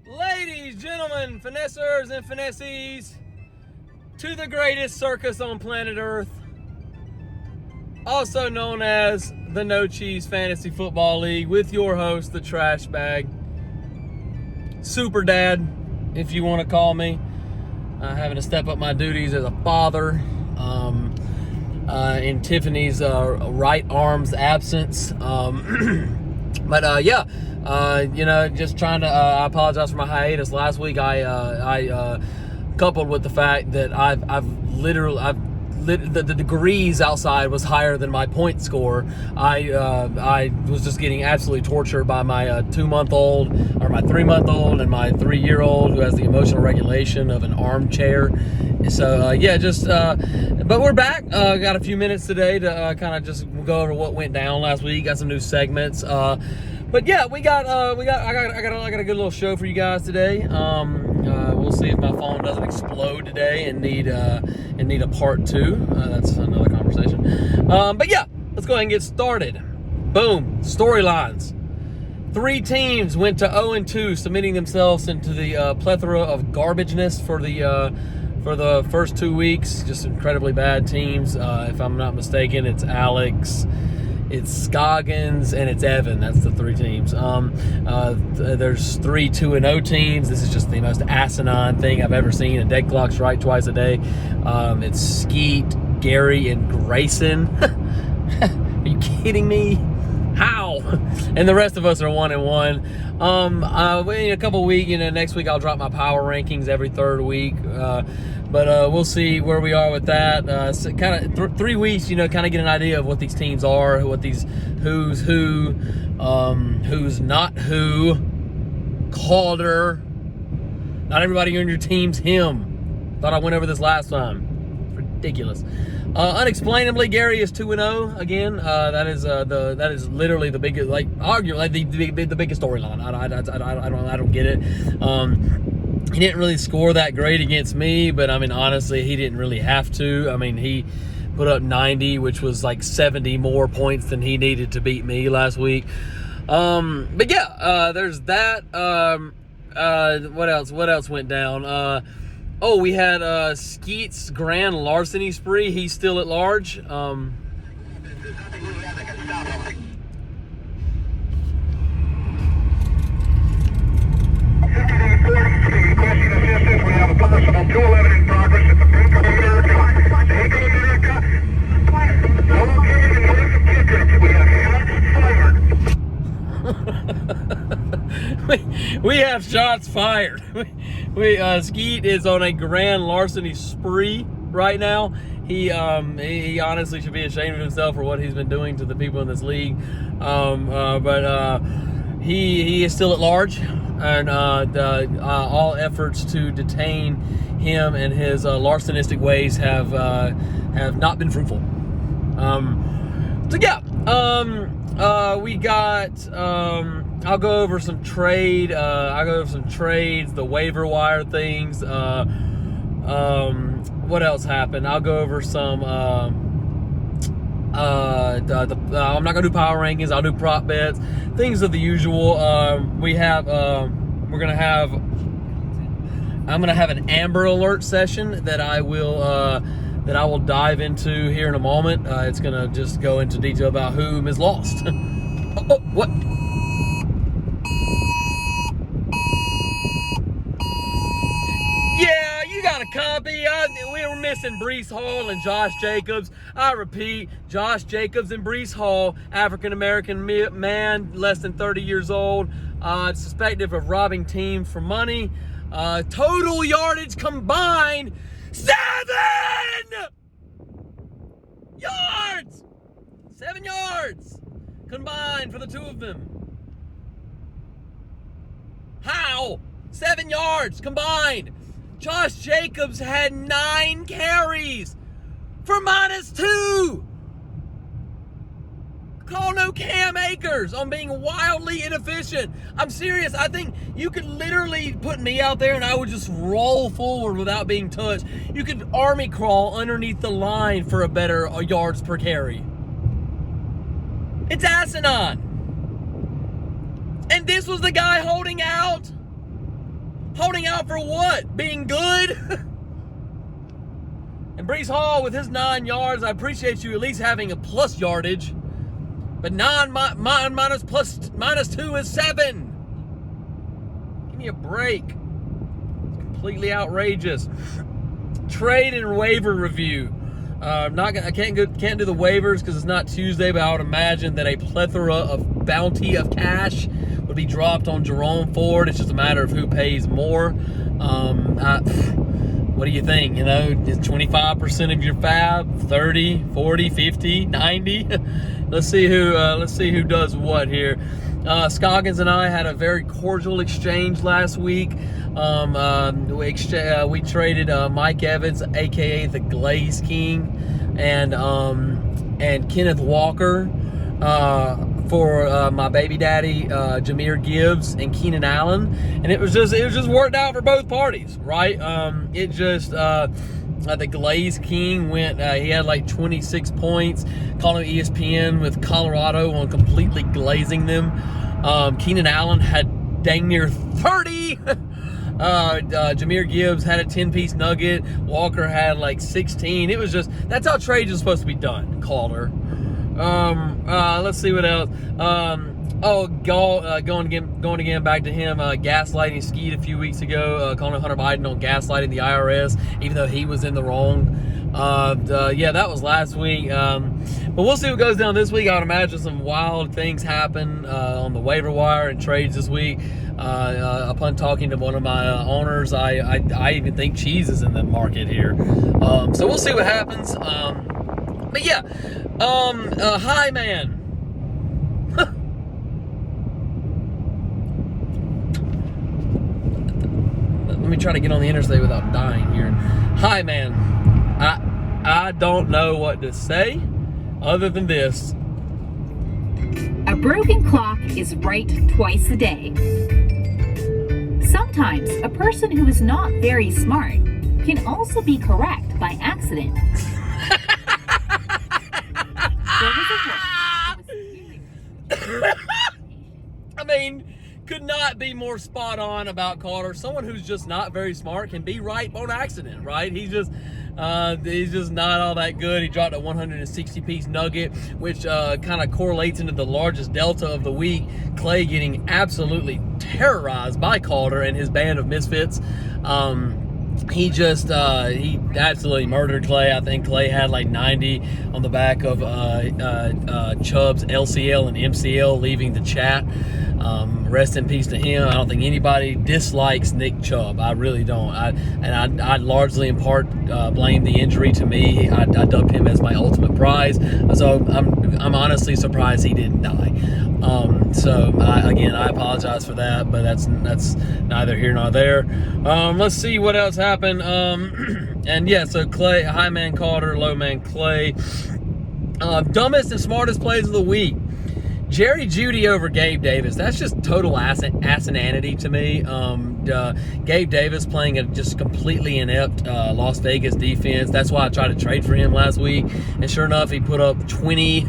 Ladies, gentlemen, finessers and finesses, to the greatest circus on planet Earth, also known as the No Cheese Fantasy Football League, with your host, the Trash Bag, Super Dad, if you want to call me, having to step up my duties as a father in Tiffany's right arm's absence. Just trying to. I apologize for my hiatus last week. I coupled with the fact that the degrees outside was higher than my point score. I was just getting absolutely tortured by my 2-month-old, or my 3-month-old, and my 3-year-old who has the emotional regulation of an armchair. So but we're back. Got a few minutes today to kind of just go over what went down last week. Got some new segments. But yeah, I got a good little show for you guys today. We'll see if my phone doesn't explode today and need a part 2. That's another conversation. But yeah, let's go ahead and get started. Boom. Storylines. 3 teams went to 0-2, submitting themselves into the plethora of garbageness for the first 2 weeks. Just incredibly bad teams. If I'm not mistaken, it's Alex, it's Scoggins, and it's Evan. That's the 3 teams. There's 3 2-0 teams. This is just the most asinine thing I've ever seen. A dead clock strike twice a day. It's Skeet, Gary, and Grayson. Are you kidding me? How? And the rest of us are 1-1. In a couple weeks, next week I'll drop my power rankings every 3rd week. But we'll see where we are with that. So kind of 3 weeks, kind of get an idea of what these teams are, who's who, who's not who. Calder. Not everybody on your team's him. Thought I went over this last time. Ridiculous. Unexplainably, Gary is 2-0 again. That is literally the biggest, the biggest storyline. I don't get it. He didn't really score that great against me, but I mean, honestly, he didn't really have to. I mean, he put up 90, which was like 70 more points than he needed to beat me last week. But yeah, there's that. What else went down? We had Skeet's grand larceny spree. He's still at large. Requesting assistance. We have a possible 211 in progress at the Bank of America. Bank of America. Located in north of Kittredge. We have shots fired. We have shots fired. Skeet is on a grand larceny spree right now. He honestly should be ashamed of himself for what he's been doing to the people in this league. But he is still at large. And all efforts to detain him and his larcenistic ways have not been fruitful. We got. I'll go over some trade. I'll go over some trades, the waiver wire things. What else happened? I'll go over some. I'm not gonna do power rankings. I'll do prop bets, things of the usual. I'm gonna have an Amber Alert session that I will dive into here in a moment. It's gonna just go into detail about whom is lost. What? Yeah, you got a copy. We were missing Breece Hall and Josh Jacobs. I repeat, Josh Jacobs and Breece Hall, African-American man, less than 30 years old, suspected of robbing teams for money. Total yardage combined, 7 yards! 7 yards combined for the two of them. How? 7 yards combined. Josh Jacobs had 9 carries for -2. Call no Cam Akers on being wildly inefficient. I'm serious. I think you could literally put me out there and I would just roll forward without being touched. You could army crawl underneath the line for a better yards per carry. It's asinine. And this was the guy holding out? Holding out for what? Being good? And Breece Hall with his 9 yards, I appreciate you at least having a plus yardage. But 9 minus 2 is 7. Give me a break. It's completely outrageous. Trade and waiver review. I can't do the waivers because it's not Tuesday, but I would imagine that a plethora of bounty of cash would be dropped on Jerome Ford. It's just a matter of who pays more. What do you think? You know, 25% of your fab, 30, 40, 50, 90. Let's see who does what here. Scoggins and I had a very cordial exchange last week. We traded Mike Evans, aka the Glaze King, and Kenneth Walker for my baby daddy Jahmyr Gibbs and Keenan Allen, and it was just worked out for both parties, right? The Glaze King went, he had like 26 points, calling ESPN with Colorado on completely glazing them. Keenan Allen had dang near 30. Jahmyr Gibbs had a 10-piece nugget. Walker had like 16. It was just, that's how trades are supposed to be done, Calder. Let's see what else. Going again back to him, gaslighting Skeet a few weeks ago, calling Hunter Biden on gaslighting the IRS, even though he was in the wrong. Yeah, that was last week. But we'll see what goes down this week. I would imagine some wild things happen on the waiver wire and trades this week. Upon talking to one of my owners, I even think cheese is in the market here. So we'll see what happens. But yeah, hi man. Let me try to get on the interstate without dying here. Hi man, I don't know what to say other than this. A broken clock is right twice a day. Sometimes a person who is not very smart can also be correct by accident. I mean, could not be more spot on about Carter. Someone who's just not very smart can be right on accident, right? He's just not all that good. He dropped a 160-piece nugget, which kind of correlates into the largest delta of the week. Clay getting absolutely terrorized by Calder and his band of misfits. He absolutely murdered Clay. I think Clay had like 90 on the back of Chubb's LCL and MCL leaving the chat. Rest in peace to him. I don't think anybody dislikes Nick Chubb. I really don't. I largely in part blame the injury to me. I dubbed him as my ultimate prize. So I'm honestly surprised he didn't die. Again, I apologize for that, but that's neither here nor there. Let's see what else happened. And yeah, so Clay, high man Carter, low man Clay. Dumbest and smartest plays of the week. Jerry Jeudy over Gabe Davis. That's just total asinanity to me. Gabe Davis playing a just completely inept Las Vegas defense. That's why I tried to trade for him last week. And sure enough, he put up 20.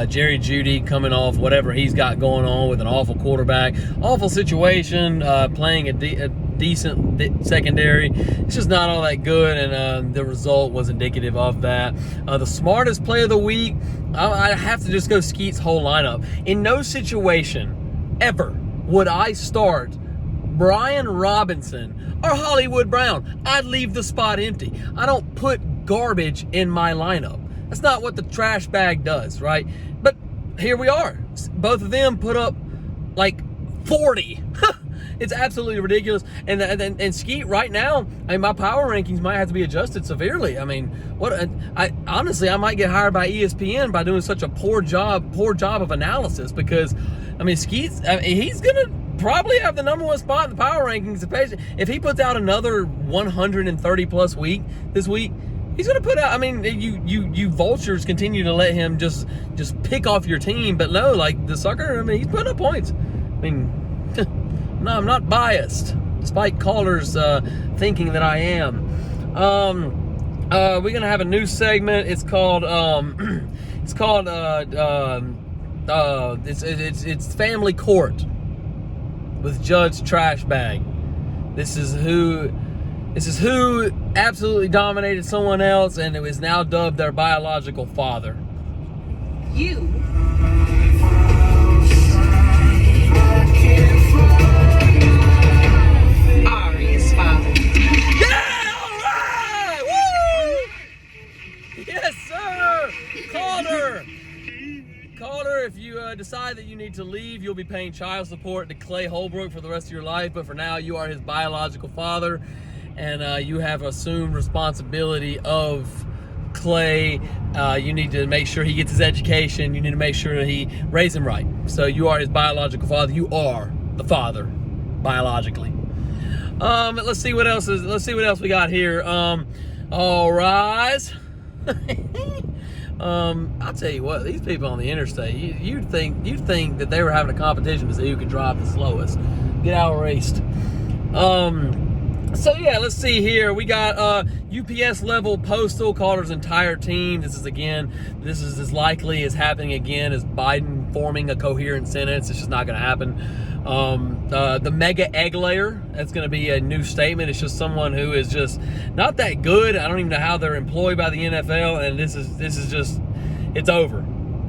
Jerry Jeudy coming off whatever he's got going on with an awful quarterback. Awful situation, playing a decent secondary. It's just not all that good, and the result was indicative of that. The smartest play of the week, I have to just go Skeet's whole lineup. In no situation ever would I start Brian Robinson or Hollywood Brown. I'd leave the spot empty. I don't put garbage in my lineup. That's not what the trash bag does, right? But here we are. Both of them put up like 40. It's absolutely ridiculous. And Skeet right now, I mean, my power rankings might have to be adjusted severely. I mean, honestly, I might get hired by ESPN by doing such a poor job of analysis, because I mean, he's gonna probably have the #1 spot in the power rankings. If he puts out another 130 plus week this week, He's going to put out. I mean, you vultures continue to let him just pick off your team, but no, like the sucker. I mean, he's putting up points. I mean, no, I'm not biased, despite callers thinking that I am. We're gonna have a new segment. It's called it's Family Court with Judge Trashbag. This is who absolutely dominated someone else, and it was now dubbed their biological father. You are his father. Yeah, all right! Woo! Yes, sir! Calder, if you decide that you need to leave, you'll be paying child support to Clay Holbrook for the rest of your life, but for now, you are his biological father, and you have assumed responsibility of Clay. You need to make sure he gets his education. You need to make sure that he raised him right. So you are his biological father. You are the father, biologically. Let's see what else we got here. All rise. I'll tell you what, these people on the interstate, you'd think that they were having a competition to see who could drive the slowest. Get outraced. So yeah, let's see here. We got UPS level postal Calder's entire team. This is as likely as happening again as Biden forming a coherent sentence. It's just not going to happen. The mega egg layer, that's going to be a new statement. It's just someone who is just not that good. I don't even know how they're employed by the NFL, and this is just, it's over.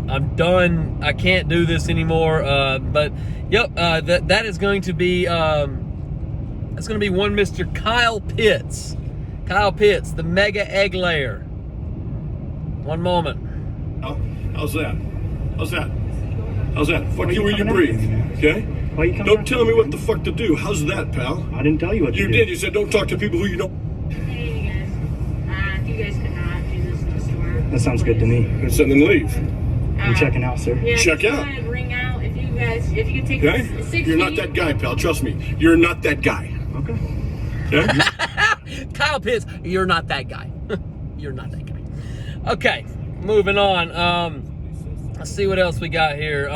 I'm done. I can't do this anymore. But yep, that is going to be it's going to be one Mr. Kyle Pitts. Kyle Pitts, the mega egg layer. One moment. How's that? Fuck you where you breathe, okay? Why you coming Don't tell me what the fuck to do. How's that, pal? I didn't tell you what to do. You did. You said don't talk to people who you don't. Hey, you guys. You guys could not do this in the store. That sounds good to me. And so then leave. I'm checking out, sir. Yeah, Check just out. go ahead, ring out. If you could take Okay? 6 You're not that guy, pal. Trust me. You're not that guy. Okay. Okay? Kyle Pitts, you're not that guy. You're not that guy. Okay, moving on. Let's see what else we got here.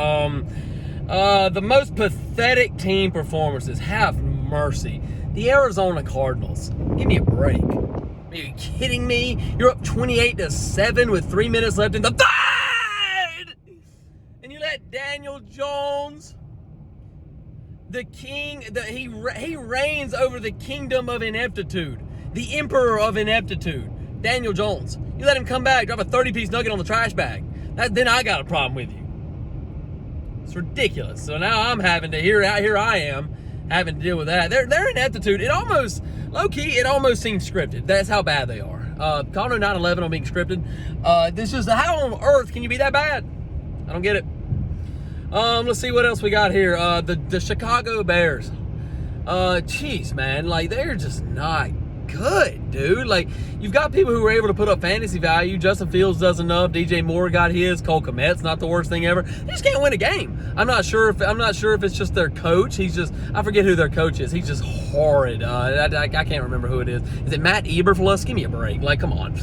The most pathetic team performances. Have mercy. The Arizona Cardinals. Give me a break. Are you kidding me? You're up 28-7 with 3 minutes left in the third! And you let Daniel Jones, the king, he reigns over the kingdom of ineptitude. The emperor of ineptitude. Daniel Jones. You let him come back, drop a 30-piece nugget on the trash bag. Then I got a problem with you. It's ridiculous. So now I'm having to, here I am, having to deal with that. Their ineptitude, it almost, low-key, it almost seems scripted. That's how bad they are. Call 9/11 on being scripted. This is, how on earth can you be that bad? I don't get it. Let's see what else we got here. The Chicago Bears. Jeez, man, like, they're just not good, dude. Like, you've got people who were able to put up fantasy value. Justin Fields does enough. DJ Moore got his. Cole Kmet's not the worst thing ever. They just can't win a game. I'm not sure if it's just their coach. I forget who their coach is. He's just horrid. I can't remember who it is. Is it Matt Eberflus? Give me a break. Like, come on.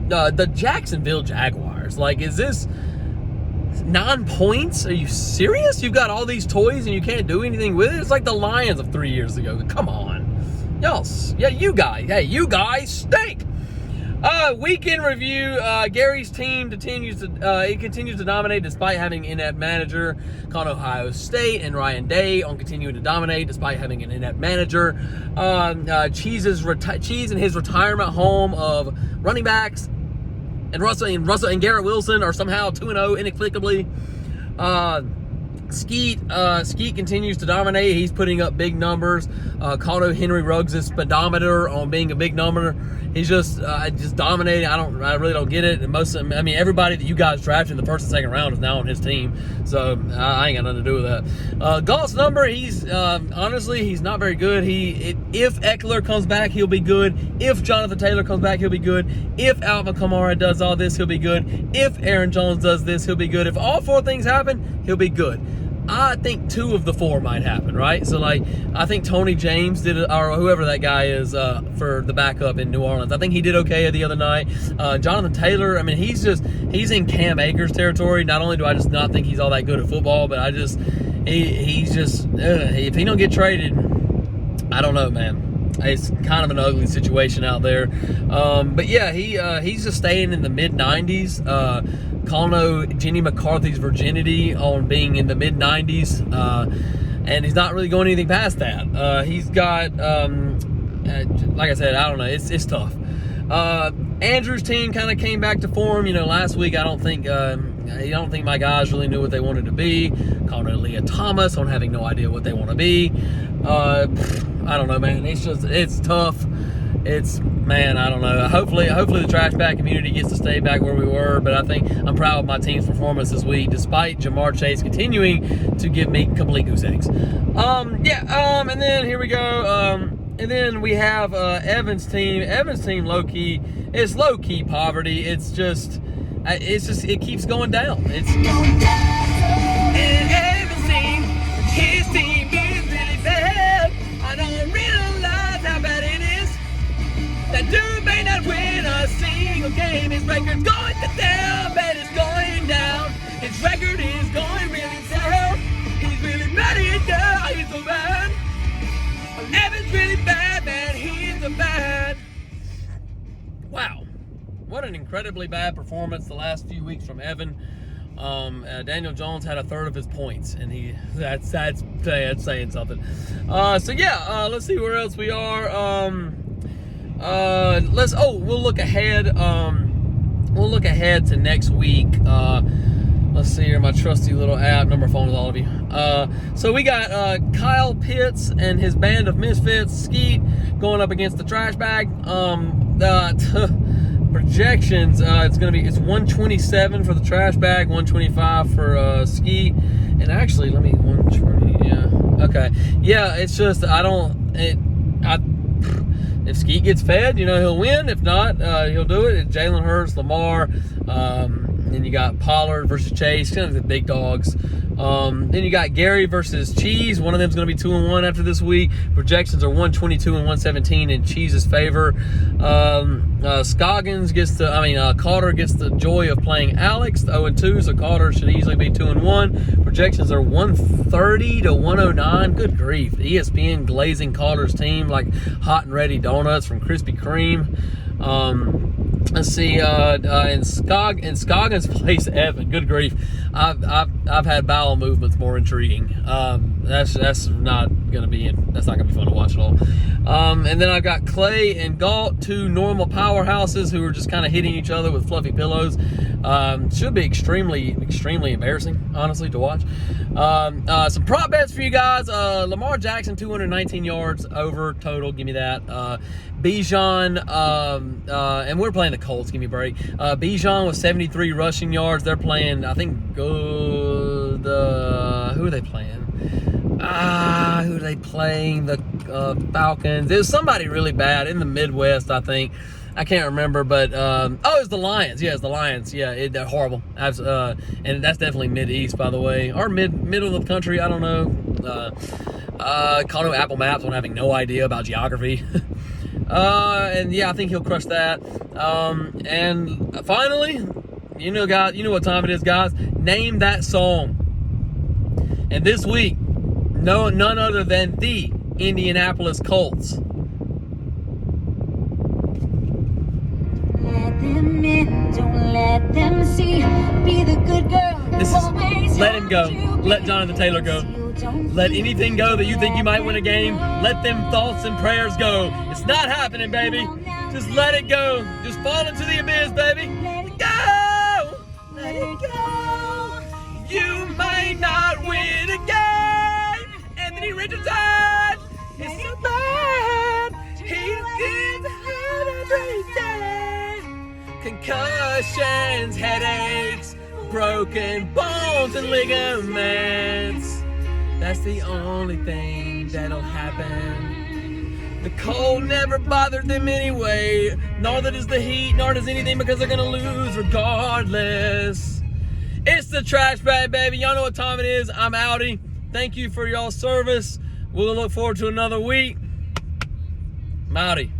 The Jacksonville Jaguars. Like, is this 9 points? Are you serious? You've got all these toys and you can't do anything with it? It's like the Lions of 3 years ago. Come on. You guys stink. Weekend review. Gary's team continues to dominate despite having an inept manager. Con Ohio State and Ryan Day on continuing to dominate despite having an inept manager. Cheese in his retirement home of running backs, and Russell and Garrett Wilson are somehow 2-0 inexplicably. Skeet continues to dominate. He's putting up big numbers. Caldo Henry Ruggs' speedometer on being a big number. He's just dominating. I really don't get it. And everybody that you guys drafted in the first and second round is now on his team. So I ain't got nothing to do with that. Galt's number, he's honestly, he's not very good. If Eckler comes back, he'll be good. If Jonathan Taylor comes back, he'll be good. If Alvin Kamara does all this, he'll be good. If Aaron Jones does this, he'll be good. If all four things happen, he'll be good. I think 2 of the 4 might happen, right? So, like, I think Tony James did it, or whoever that guy is for the backup in New Orleans. I think he did okay the other night. Jonathan Taylor, I mean, he's in Cam Akers territory. Not only do I just not think he's all that good at football, but he's just, if he don't get traded, I don't know, man. It's kind of an ugly situation out there. But yeah, he's just staying in the mid-90s. Calling Jenny McCarthy's virginity on being in the mid-90s. And he's not really going anything past that. He's got, like I said, I don't know. It's tough. Andrew's team kind of came back to form. Last week I don't think my guys really knew what they wanted to be. Calling Leah Thomas on having no idea what they want to be. I don't know, man. It's tough. I don't know. Hopefully the trash bag community gets to stay back where we were, but I'm proud of my team's performance this week, despite Jamar Chase continuing to give me complete goose eggs. And then here we go. And then we have Evan's team. Evan's team, low-key, it's low-key poverty. It keeps going down. It's going down. And Evan's team, his team is really bad. I don't realize how bad it is. That dude may not win a single game. His record's going down, but it's going down. His record is going really down. He's really bad at it now. He's so bad. Evan's really bad, man. He's so bad. Wow. What an incredibly bad performance the last few weeks from Evan. Daniel Jones had a third of his points, and that's saying something. Let's see where else we are. We'll look ahead. We'll look ahead to next week. Let's see here, my trusty little app. Number phone with all of you. So we got Kyle Pitts and his band of misfits, Skeet, going up against the trash bag. Projections, it's 127 for the trash bag, 125 for Skeet, and actually 120. Yeah, okay, yeah. It's just if Skeet gets fed, he'll win. If not, he'll do it. It's Jalen Hurts, Lamar. Then you got Pollard versus Chase, kind of the big dogs. Then you got Gary versus Cheese. One of them is going to be 2-1 after this week. Projections are 122 and 117 in Cheese's favor. Carter gets the joy of playing Alex, 0-2, so Carter should easily be 2-1. Projections are 130 to 109. Good grief. ESPN glazing Carter's team like hot and ready donuts from Krispy Kreme. Let's see, in Scoggins plays Evan. Good grief. I've had bowel movements more intriguing. That's not gonna be fun to watch at all. And then I got Clay and Galt, 2 normal powerhouses who are just kind of hitting each other with fluffy pillows. Should be extremely embarrassing, honestly, to watch. Some prop bets for you guys. Lamar Jackson, 219 yards over total. Give me that. Bijan, and we're playing the Colts. Give me a break. Bijan with 73 rushing yards. They're playing, I think, who are they playing? Who are they playing? The Falcons. There's somebody really bad in the Midwest, I think. I can't remember, but it's the Lions. Yeah, it's the Lions. Yeah, they're horrible. And that's definitely mid-east, by the way, or middle of the country. I don't know. Call it Apple Maps when having no idea about geography. And yeah, I think he'll crush that. And finally, you know what time it is, guys. Name that song. And this week, none other than the Indianapolis Colts. Let them in, don't let them see. Be the good girl. This is Let Him Go. Let Jonathan Taylor go. Let anything go that you think you might win a game. Let them thoughts and prayers go. It's not happening, baby. Just let it go. Just fall into the abyss, baby. Let it go. Let it go. You may not win a game. Anthony Richardson is so bad. He gets hurt every day. Concussions, headaches, broken bones and ligaments. That's the only thing that'll happen. The cold never bothered them anyway. Nor does the heat, nor does anything, because they're gonna lose regardless. It's the trash bag, baby. Y'all know what time it is. I'm outie. Thank you for y'all service. We'll look forward to another week. I'm outie.